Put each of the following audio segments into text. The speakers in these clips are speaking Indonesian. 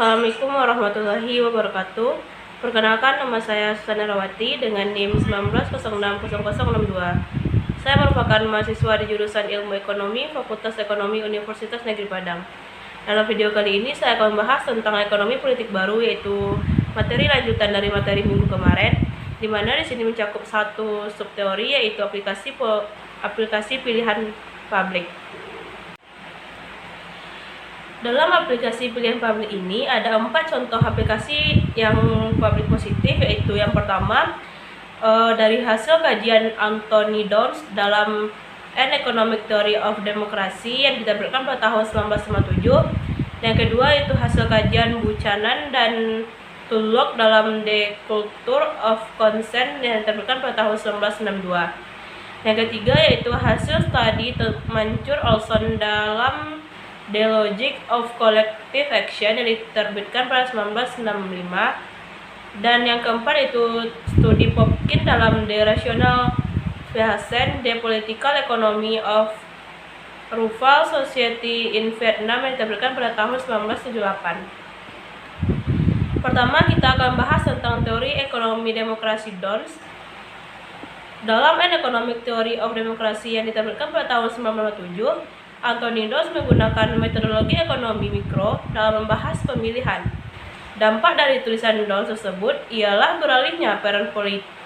Assalamualaikum warahmatullahi wabarakatuh. Perkenalkan, nama saya Susana Rawati dengan NIM 19060062. Saya merupakan mahasiswa di jurusan Ilmu Ekonomi, Fakultas Ekonomi Universitas Negeri Padang. Dalam video kali ini saya akan membahas tentang ekonomi politik baru, yaitu materi lanjutan dari materi minggu kemarin, di mana di sini mencakup satu subteori, yaitu aplikasi pilihan publik. Dalam aplikasi pilihan publik ini ada 4 contoh aplikasi yang publik positif, yaitu yang pertama dari hasil kajian Anthony Dons dalam An Economic Theory of Democracy yang diterbitkan pada tahun 1957. Yang kedua itu hasil kajian Buchanan dan Tulloch dalam The Culture of Consent yang diterbitkan pada tahun 1962. Yang ketiga yaitu hasil studi Mancur Olson dalam The Logic of Collective Action yang diterbitkan pada 1965. Dan yang keempat itu studi Popkin dalam The Rational Phase, The Political Economy of Rural Society in Vietnam yang diterbitkan pada tahun 1978. Pertama kita akan bahas tentang teori ekonomi demokrasi Dons. Dalam An Economic Theory of Democracy yang diterbitkan pada tahun 1997, Anthony Dons menggunakan metodologi ekonomi mikro dalam membahas pemilihan. Dampak dari tulisan Dons tersebut ialah beralihnya peran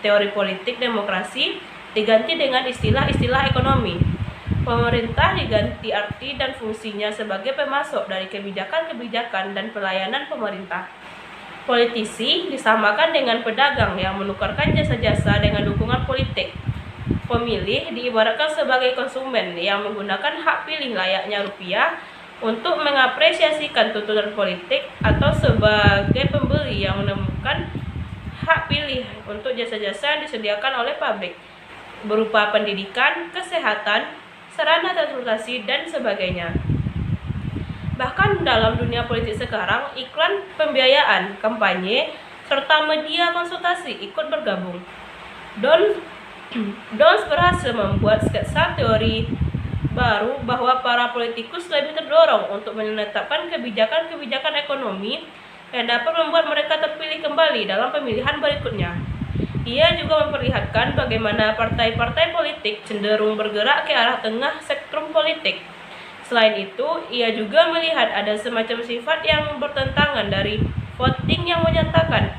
teori politik demokrasi diganti dengan istilah-istilah ekonomi. Pemerintah diganti arti dan fungsinya sebagai pemasok dari kebijakan-kebijakan dan pelayanan pemerintah. Politisi disamakan dengan pedagang yang menukarkan jasa-jasa dengan dukungan politik. Pemilih diibaratkan sebagai konsumen yang menggunakan hak pilih layaknya rupiah untuk mengapresiasikan tuntutan politik, atau sebagai pembeli yang menemukan hak pilih untuk jasa-jasa yang disediakan oleh pabrik berupa pendidikan, kesehatan, sarana transportasi, dan sebagainya. Bahkan dalam dunia politik sekarang, iklan pembiayaan, kampanye, serta media konsultasi ikut bergabung. Dons berhasil membuat sketsa teori baru bahwa para politikus lebih terdorong untuk menetapkan kebijakan-kebijakan ekonomi yang dapat membuat mereka terpilih kembali dalam pemilihan berikutnya. Ia juga memperlihatkan bagaimana partai-partai politik cenderung bergerak ke arah tengah spektrum politik. Selain itu, ia juga melihat ada semacam sifat yang bertentangan dari voting yang menyatakan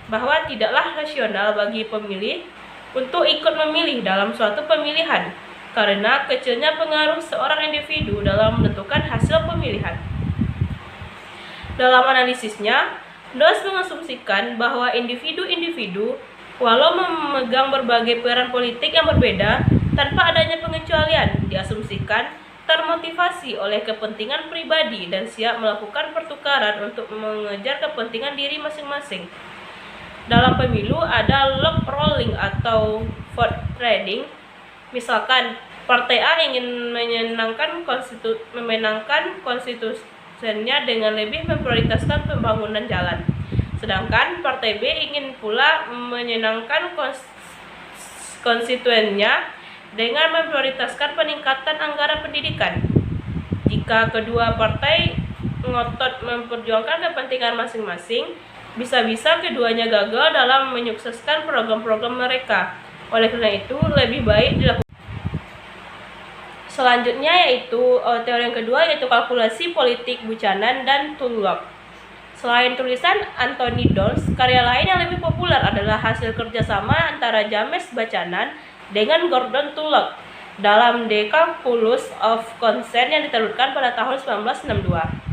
bahwa tidaklah rasional bagi pemilih untuk ikut memilih dalam suatu pemilihan karena kecilnya pengaruh seorang individu dalam menentukan hasil pemilihan. Dalam analisisnya, Dons mengasumsikan bahwa individu-individu walau memegang berbagai peran politik yang berbeda tanpa adanya pengecualian diasumsikan termotivasi oleh kepentingan pribadi dan siap melakukan pertukaran untuk mengejar kepentingan diri masing-masing. Dalam pemilu ada log rolling atau vote trading. Misalkan Partai A ingin memenangkan konstitusinya dengan lebih memprioritaskan pembangunan jalan, sedangkan Partai B ingin pula menyenangkan konstituennya dengan memprioritaskan peningkatan anggaran pendidikan. Jika kedua partai ngotot memperjuangkan kepentingan masing-masing, bisa-bisa keduanya gagal dalam menyukseskan program-program mereka. Oleh karena itu, lebih baik dilakukan. Selanjutnya yaitu teori yang kedua, yaitu kalkulasi politik Buchanan dan Tulloch. Selain tulisan Anthony Dons, karya lain yang lebih populer adalah hasil kerjasama antara James Buchanan dengan Gordon Tulloch dalam The Calculus of Consent yang diterbitkan pada tahun 1962.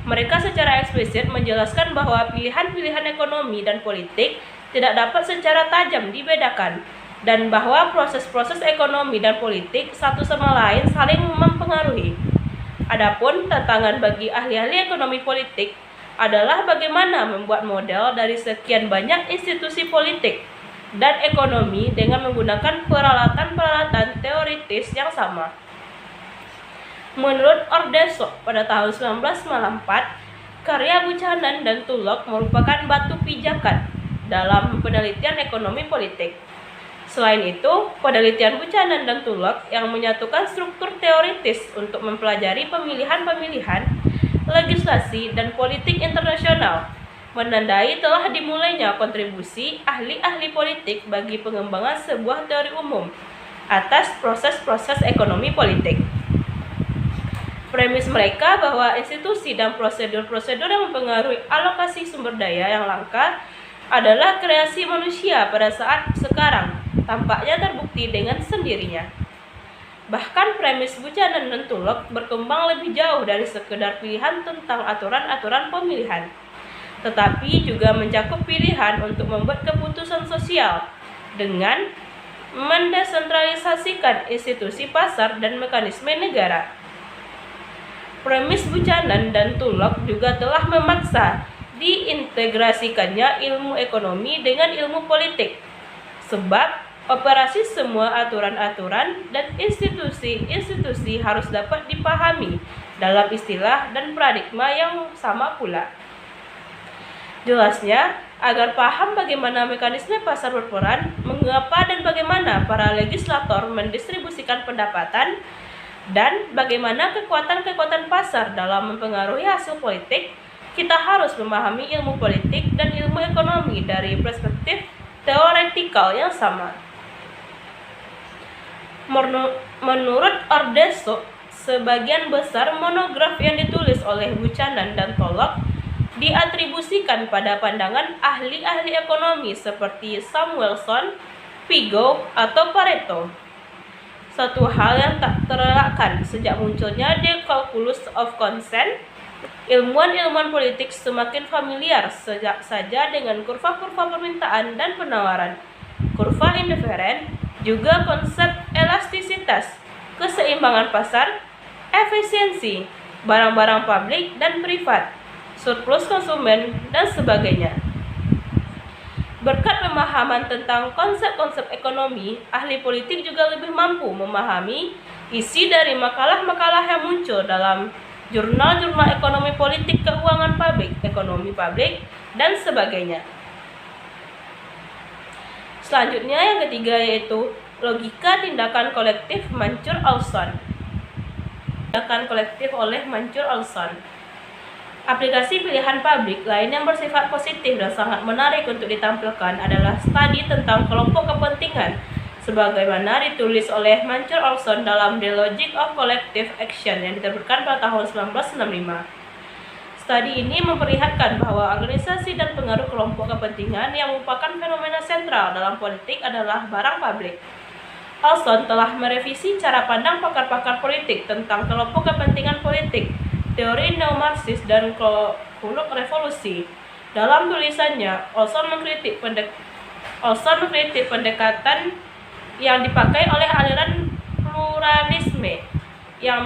Mereka secara eksplisit menjelaskan bahwa pilihan-pilihan ekonomi dan politik tidak dapat secara tajam dibedakan, dan bahwa proses-proses ekonomi dan politik satu sama lain saling mempengaruhi. Adapun tantangan bagi ahli-ahli ekonomi politik adalah bagaimana membuat model dari sekian banyak institusi politik dan ekonomi dengan menggunakan peralatan-peralatan teoritis yang sama. Menurut Ordesok pada tahun 1994, karya Buchanan dan Tulloch merupakan batu pijakan dalam penelitian ekonomi politik. Selain itu, penelitian Buchanan dan Tulloch yang menyatukan struktur teoritis untuk mempelajari pemilihan-pemilihan legislasi, dan politik internasional, menandai telah dimulainya kontribusi ahli-ahli politik bagi pengembangan sebuah teori umum atas proses-proses ekonomi politik. Premis mereka bahwa institusi dan prosedur-prosedur yang mempengaruhi alokasi sumber daya yang langka adalah kreasi manusia pada saat sekarang, tampaknya terbukti dengan sendirinya. Bahkan premis Buchanan dan Tullock berkembang lebih jauh dari sekedar pilihan tentang aturan-aturan pemilihan, tetapi juga mencakup pilihan untuk membuat keputusan sosial dengan mendesentralisasikan institusi pasar dan mekanisme negara. Premis Buchanan dan Tullock juga telah memaksa diintegrasikannya ilmu ekonomi dengan ilmu politik, sebab operasi semua aturan-aturan dan institusi-institusi harus dapat dipahami dalam istilah dan paradigma yang sama pula. Jelasnya, agar paham bagaimana mekanisme pasar berperan, mengapa dan bagaimana para legislator mendistribusikan pendapatan, dan bagaimana kekuatan-kekuatan pasar dalam mempengaruhi hasil politik, kita harus memahami ilmu politik dan ilmu ekonomi dari perspektif teoretikal yang sama. Menurut Ordeso, sebagian besar monograf yang ditulis oleh Buchanan dan Tullock diatribusikan pada pandangan ahli-ahli ekonomi seperti Samuelson, Pigou, atau Pareto. Suatu hal yang tak terelakkan sejak munculnya The Calculus of Consent, ilmuwan-ilmuwan politik semakin familiar saja dengan kurva-kurva permintaan dan penawaran, kurva indiferen, juga konsep elastisitas, keseimbangan pasar, efisiensi, barang-barang publik dan privat, surplus konsumen, dan sebagainya. Berkat pemahaman tentang konsep-konsep ekonomi, ahli politik juga lebih mampu memahami isi dari makalah-makalah yang muncul dalam jurnal-jurnal ekonomi politik, keuangan publik, ekonomi publik, dan sebagainya. Selanjutnya yang ketiga yaitu logika tindakan kolektif Mancur-Olson. Tindakan kolektif oleh Mancur-Olson. Aplikasi pilihan publik lain yang bersifat positif dan sangat menarik untuk ditampilkan adalah studi tentang kelompok kepentingan sebagaimana ditulis oleh Mancur-Olson dalam The Logic of Collective Action yang diterbitkan pada tahun 1965. Studi ini memperlihatkan bahwa organisasi dan pengaruh kelompok kepentingan yang merupakan fenomena sentral dalam politik adalah barang publik. Olson telah merevisi cara pandang pakar-pakar politik tentang kelompok kepentingan politik, teori neo-Marxis, dan kuluk revolusi. Dalam tulisannya, Olson mengkritik pendekatan yang dipakai oleh aliran pluralisme yang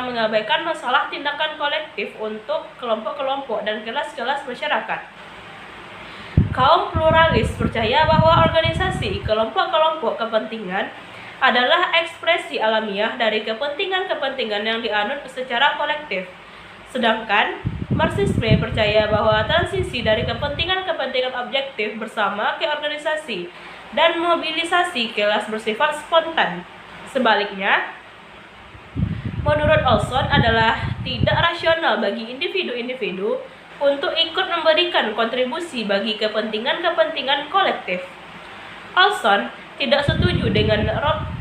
mengabaikan masalah tindakan kolektif untuk kelompok-kelompok dan kelas-kelas masyarakat. Kaum pluralis percaya bahwa organisasi kelompok-kelompok kepentingan adalah ekspresi alamiah dari kepentingan-kepentingan yang dianut secara kolektif. Sedangkan Marxisme percaya bahwa transisi dari kepentingan-kepentingan objektif bersama ke organisasi dan mobilisasi kelas bersifat spontan. Sebaliknya, menurut Olson adalah tidak rasional bagi individu-individu untuk ikut memberikan kontribusi bagi kepentingan-kepentingan kolektif. Olson tidak setuju dengan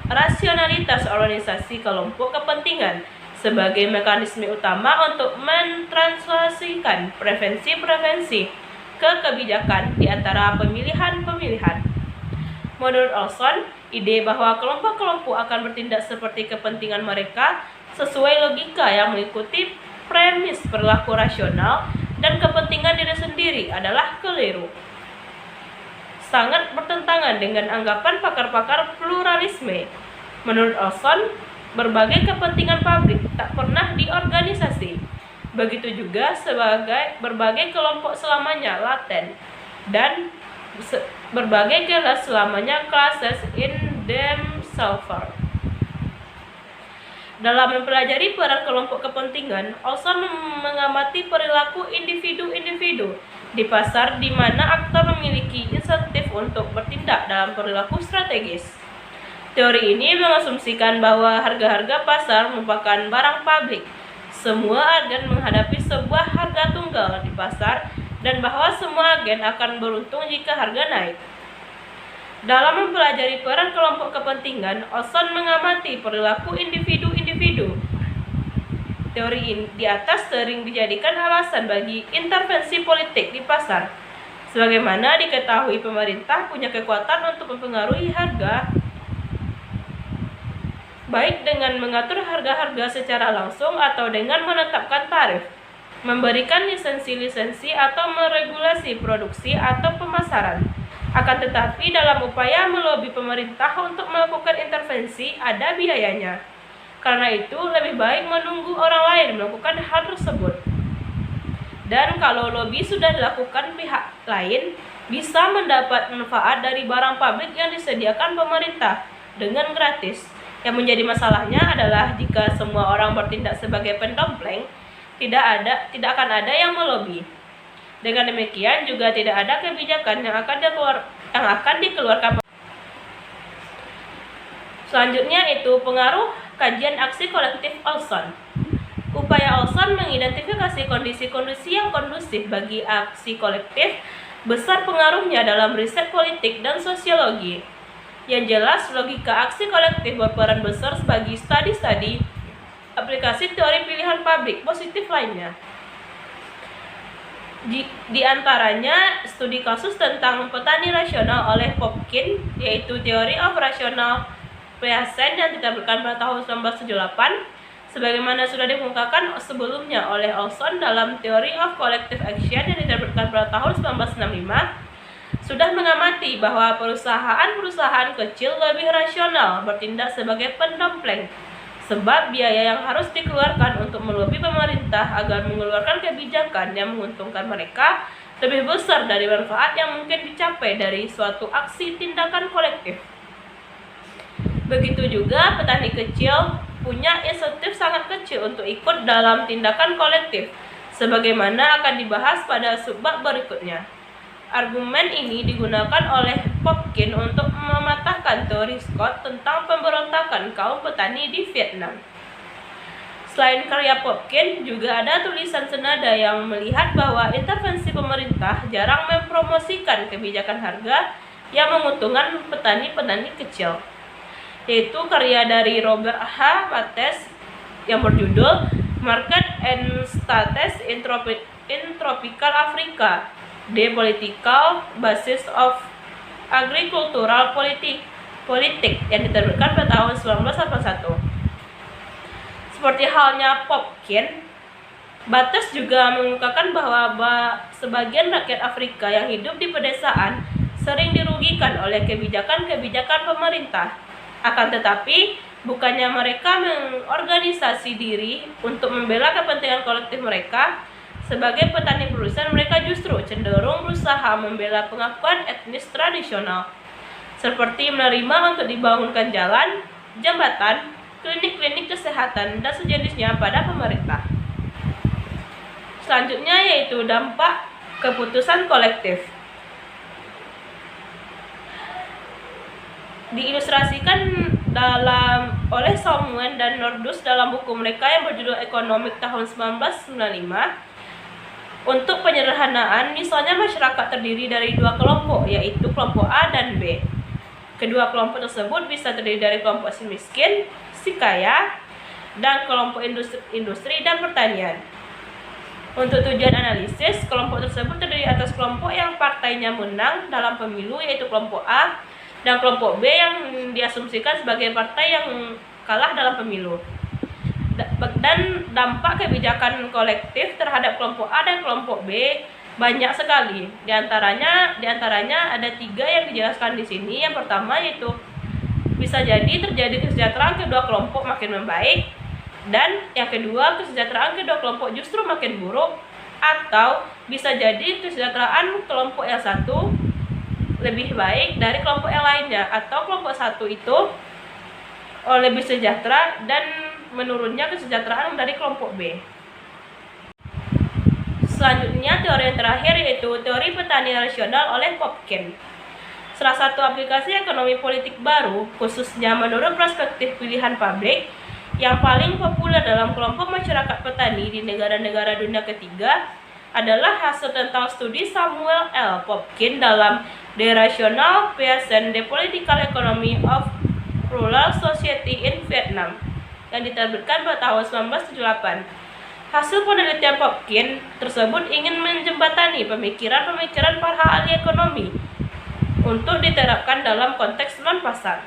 rasionalitas organisasi kelompok kepentingan sebagai mekanisme utama untuk mentranslasikan preferensi-preferensi ke kebijakan di antara pemilihan-pemilihan. Menurut Olson, ide bahwa kelompok-kelompok akan bertindak seperti kepentingan mereka sesuai logika yang mengikuti premis perilaku rasional dan kepentingan diri sendiri adalah keliru. Sangat bertentangan dengan anggapan pakar-pakar pluralisme. Menurut Olson, berbagai kepentingan publik tak pernah diorganisasi. Begitu juga sebagai berbagai kelompok selamanya laten dan berbagai kelas selamanya classes in themselves. Dalam mempelajari peran kelompok kepentingan, Olson mengamati perilaku individu-individu di pasar di mana aktor memiliki insentif untuk bertindak dalam perilaku strategis. Teori ini mengasumsikan bahwa harga-harga pasar merupakan barang publik semua agen menghadapi sebuah harga tunggal di pasar dan bahwa semua agen akan beruntung jika harga naik. Dalam mempelajari peran kelompok kepentingan, Olson mengamati perilaku individu-individu. Teori ini di atas sering dijadikan alasan bagi intervensi politik di pasar. Sebagaimana diketahui, pemerintah punya kekuatan untuk mempengaruhi harga, baik dengan mengatur harga-harga secara langsung atau dengan menetapkan tarif, memberikan lisensi-lisensi atau meregulasi produksi atau pemasaran. Akan tetapi dalam upaya melobi pemerintah untuk melakukan intervensi ada biayanya. Karena itu lebih baik menunggu orang lain melakukan hal tersebut. Dan kalau lobi sudah dilakukan, pihak lain bisa mendapat manfaat dari barang publik yang disediakan pemerintah dengan gratis. Yang menjadi masalahnya adalah jika semua orang bertindak sebagai pendompleng, tidak akan ada yang melobi. Dengan demikian juga tidak ada kebijakan yang akan dikeluarkan. Selanjutnya itu pengaruh kajian aksi kolektif Olson. Upaya Olson mengidentifikasi kondisi-kondisi yang kondusif bagi aksi kolektif besar pengaruhnya dalam riset politik dan sosiologi. Yang jelas, logika aksi kolektif berperan besar bagi studi-studi aplikasi teori pilihan publik positif lainnya. Di antaranya studi kasus tentang petani rasional oleh Popkin, yaitu Theory of Rational Peasant yang diterbitkan pada tahun 1978, sebagaimana sudah dikemukakan sebelumnya oleh Olson dalam Theory of Collective Action yang diterbitkan pada tahun 1965, sudah mengamati bahwa perusahaan-perusahaan kecil lebih rasional bertindak sebagai pendompleng, sebab biaya yang harus dikeluarkan untuk melobi pemerintah agar mengeluarkan kebijakan yang menguntungkan mereka lebih besar dari manfaat yang mungkin dicapai dari suatu aksi tindakan kolektif. Begitu juga petani kecil punya insentif sangat kecil untuk ikut dalam tindakan kolektif, sebagaimana akan dibahas pada subbab berikutnya. Argumen ini digunakan oleh Popkin untuk mematahkan teori Scott tentang pemberontakan kaum petani di Vietnam. Selain karya Popkin, juga ada tulisan senada yang melihat bahwa intervensi pemerintah jarang mempromosikan kebijakan harga yang menguntungkan petani-petani kecil, yaitu karya dari Robert H. Bates yang berjudul Market and Status in Tropical Africa, The Political Basis of Agricultural Politik yang diterbitkan pada tahun 1981. Seperti halnya Popkin, Bates juga mengungkapkan bahwa sebagian rakyat Afrika yang hidup di pedesaan sering dirugikan oleh kebijakan-kebijakan pemerintah. Akan tetapi, bukannya mereka mengorganisasi diri untuk membela kepentingan kolektif mereka. Sebagai petani produsen, mereka justru cenderung berusaha membela pengakuan etnis tradisional, seperti menerima untuk dibangunkan jalan, jembatan, klinik-klinik kesehatan, dan sejenisnya pada pemerintah. Selanjutnya yaitu dampak keputusan kolektif. Diilustrasikan oleh Samuel dan Nordus dalam buku mereka yang berjudul Economic tahun 1995. Untuk penyederhanaan, misalnya masyarakat terdiri dari dua kelompok, yaitu kelompok A dan B. Kedua kelompok tersebut bisa terdiri dari kelompok si miskin, si kaya, dan kelompok industri dan pertanian. Untuk tujuan analisis, kelompok tersebut terdiri atas kelompok yang partainya menang dalam pemilu, yaitu kelompok A, dan kelompok B yang diasumsikan sebagai partai yang kalah dalam pemilu. Dan dampak kebijakan kolektif terhadap kelompok A dan kelompok B banyak sekali. Di antaranya ada 3 yang dijelaskan di sini. Yang pertama yaitu bisa jadi terjadi kesejahteraan kedua kelompok makin membaik, dan yang kedua kesejahteraan kedua kelompok justru makin buruk, atau bisa jadi kesejahteraan kelompok yang satu lebih baik dari kelompok yang lainnya, atau kelompok satu itu lebih sejahtera dan menurunnya kesejahteraan dari kelompok B. Selanjutnya, teori yang terakhir yaitu teori petani rasional oleh Popkin. Salah satu aplikasi ekonomi politik baru, khususnya menurut perspektif pilihan publik, Yang paling populer dalam kelompok masyarakat petani di negara-negara dunia ketiga adalah hasil tentang studi Samuel L. Popkin dalam The Rational Peasant, The Political Economy of Rural Society in Vietnam yang diterbitkan pada tahun 1978. Hasil penelitian Popkin tersebut ingin menjembatani pemikiran-pemikiran para ahli ekonomi untuk diterapkan dalam konteks non-pasar.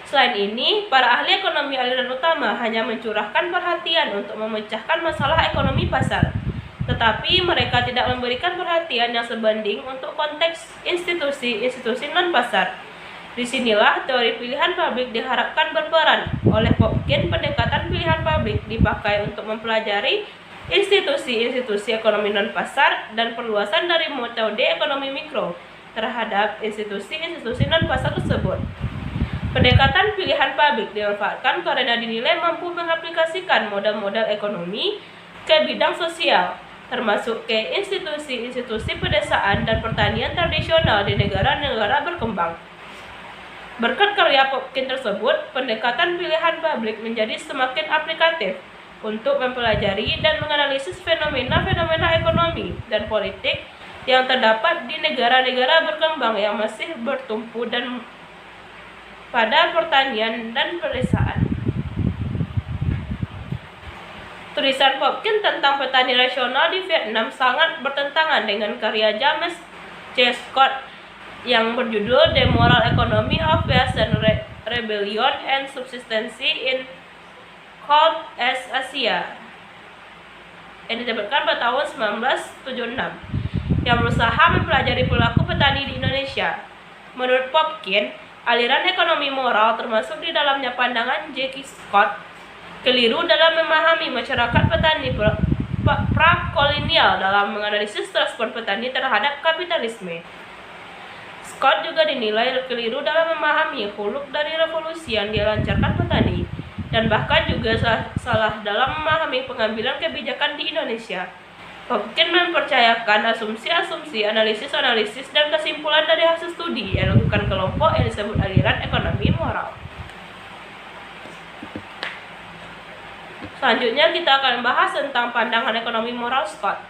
Selain ini, para ahli ekonomi aliran utama hanya mencurahkan perhatian untuk memecahkan masalah ekonomi pasar, tetapi mereka tidak memberikan perhatian yang sebanding untuk konteks institusi-institusi non-pasar. Disinilah teori pilihan publik diharapkan berperan. Oleh Popkin, pendekatan pilihan publik dipakai untuk mempelajari institusi-institusi ekonomi non-pasar dan perluasan dari metode ekonomi mikro terhadap institusi-institusi non-pasar tersebut. Pendekatan pilihan publik dimanfaatkan karena dinilai mampu mengaplikasikan model-model ekonomi ke bidang sosial, termasuk ke institusi-institusi pedesaan dan pertanian tradisional di negara-negara berkembang. Berkat karya Popkin tersebut, pendekatan pilihan publik menjadi semakin aplikatif untuk mempelajari dan menganalisis fenomena-fenomena ekonomi dan politik yang terdapat di negara-negara berkembang yang masih bertumpu dan pada pertanian dan pedesaan. Tulisan Popkin tentang petani rasional di Vietnam sangat bertentangan dengan karya James C. Scott yang berjudul The Moral Economy of Peasant Rebellion and Subsistency in South East Asia yang diterbitkan pada tahun 1976, yang berusaha mempelajari perilaku petani di Indonesia. Menurut Popkin, aliran ekonomi moral termasuk di dalamnya pandangan J.K. Scott keliru dalam memahami masyarakat petani prakolonial dalam menganalisis respon petani terhadap kapitalisme. Scott juga dinilai keliru dalam memahami huluk dari revolusi yang dilancarkan petani, dan bahkan juga salah dalam memahami pengambilan kebijakan di Indonesia. Popkin mempercayakan asumsi-asumsi, analisis-analisis, dan kesimpulan dari hasil studi yang dilakukan kelompok yang disebut aliran ekonomi moral. Selanjutnya kita akan membahas tentang pandangan ekonomi moral Scott.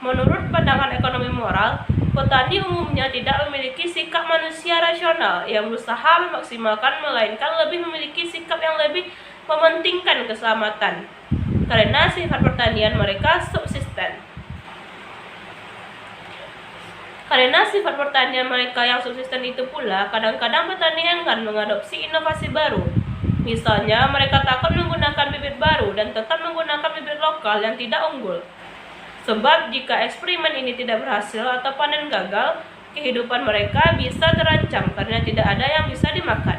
Menurut pandangan ekonomi moral, petani umumnya tidak memiliki sikap manusia rasional yang berusaha memaksimalkan, melainkan lebih memiliki sikap yang lebih mementingkan keselamatan, karena sifat pertanian mereka subsisten. Karena sifat pertanian mereka yang subsisten itu pula, kadang-kadang petani enggan mengadopsi inovasi baru. Misalnya, mereka takut menggunakan bibit baru dan tetap menggunakan bibit lokal yang tidak unggul. Sebab jika eksperimen ini tidak berhasil atau panen gagal, kehidupan mereka bisa terancam karena tidak ada yang bisa dimakan.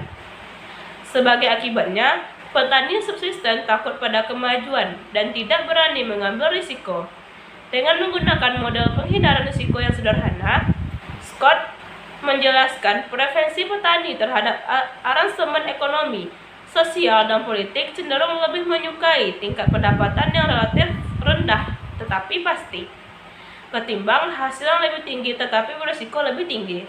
Sebagai akibatnya, petani subsisten takut pada kemajuan dan tidak berani mengambil risiko. Dengan menggunakan model penghindaran risiko yang sederhana, Scott menjelaskan preferensi petani terhadap aransemen ekonomi, sosial, dan politik cenderung lebih menyukai tingkat pendapatan yang relatif rendah tetapi pasti, ketimbang hasil yang lebih tinggi tetapi berisiko lebih tinggi.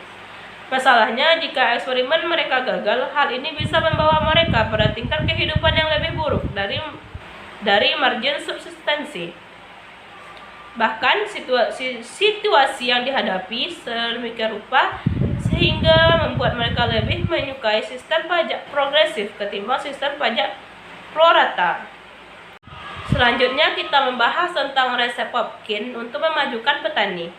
Masalahnya, jika eksperimen mereka gagal, hal ini bisa membawa mereka pada tingkat kehidupan yang lebih buruk dari margin subsistensi. Bahkan situasi yang dihadapi sedemikian rupa sehingga membuat mereka lebih menyukai sistem pajak progresif ketimbang sistem pajak prorata. Selanjutnya kita membahas tentang resep Popkin untuk memajukan petani.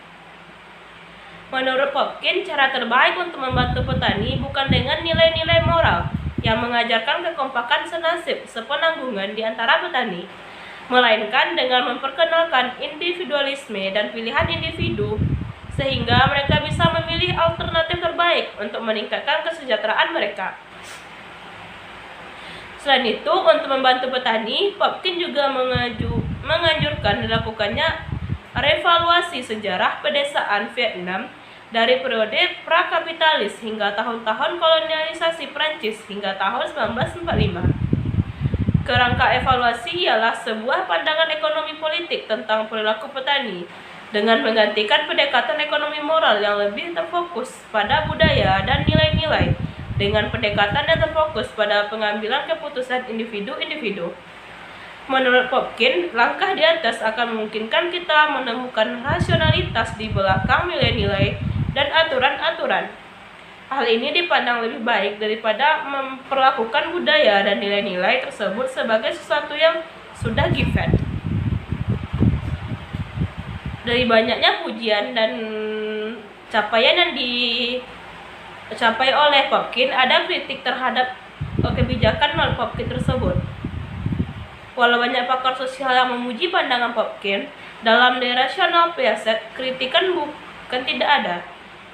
Menurut Popkin, cara terbaik untuk membantu petani bukan dengan nilai-nilai moral yang mengajarkan kekompakan senasib, sepenanggungan di antara petani, melainkan dengan memperkenalkan individualisme dan pilihan individu sehingga mereka bisa memilih alternatif terbaik untuk meningkatkan kesejahteraan mereka. Selain itu, untuk membantu petani, Popkin juga menganjurkan dilakukannya revaluasi sejarah pedesaan Vietnam dari periode prakapitalis hingga tahun-tahun kolonialisasi Prancis hingga tahun 1945. Kerangka evaluasi ialah sebuah pandangan ekonomi politik tentang perilaku petani dengan menggantikan pendekatan ekonomi moral yang lebih terfokus pada budaya dan nilai-nilai dengan pendekatan yang terfokus pada pengambilan keputusan individu-individu. Menurut Popkin, langkah di atas akan memungkinkan kita menemukan rasionalitas di belakang nilai-nilai dan aturan-aturan. Hal ini dipandang lebih baik daripada memperlakukan budaya dan nilai-nilai tersebut sebagai sesuatu yang sudah given. Dari banyaknya pujian dan capaian yang dicapai oleh Popkin, ada kritik terhadap kebijakan Popkin tersebut. Walau banyak pakar sosial yang memuji pandangan Popkin, dalam The Rational Reset, kritikan bukan tidak ada.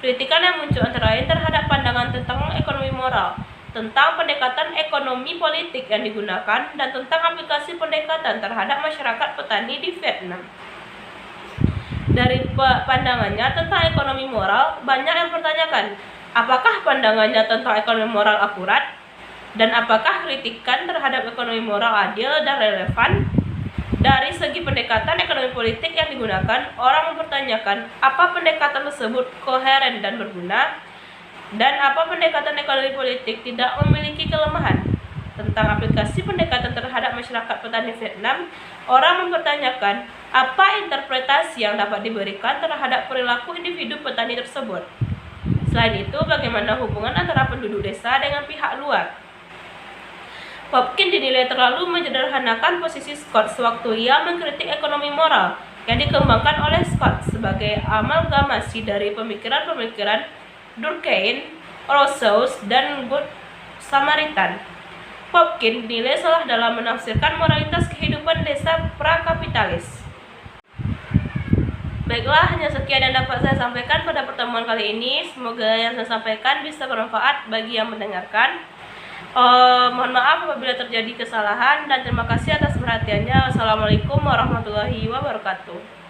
Kritikan yang muncul antara lain terhadap pandangan tentang ekonomi moral, tentang pendekatan ekonomi politik yang digunakan, dan tentang aplikasi pendekatan terhadap masyarakat petani di Vietnam. Dari pandangannya tentang ekonomi moral, banyak yang mempertanyakan, apakah pandangannya tentang ekonomi moral akurat? Dan apakah kritikan terhadap ekonomi moral adil dan relevan? Dari segi pendekatan ekonomi politik yang digunakan, orang mempertanyakan apa pendekatan tersebut koheren dan berguna, dan apa pendekatan ekonomi politik tidak memiliki kelemahan. Tentang aplikasi pendekatan terhadap masyarakat petani Vietnam, orang mempertanyakan apa interpretasi yang dapat diberikan terhadap perilaku individu petani tersebut. Selain itu, bagaimana hubungan antara penduduk desa dengan pihak luar? Popkin dinilai terlalu menyederhanakan posisi Scott sewaktu ia mengkritik ekonomi moral yang dikembangkan oleh Scott sebagai amalgamasi dari pemikiran-pemikiran Durkheim, Rousseau, dan Good Samaritan. Popkin dinilai salah dalam menafsirkan moralitas kehidupan desa prakapitalis. Baiklah, hanya sekian yang dapat saya sampaikan pada pertemuan kali ini. Semoga yang saya sampaikan bisa bermanfaat bagi yang mendengarkan. Mohon maaf apabila terjadi kesalahan dan terima kasih atas perhatiannya. Wassalamualaikum warahmatullahi wabarakatuh.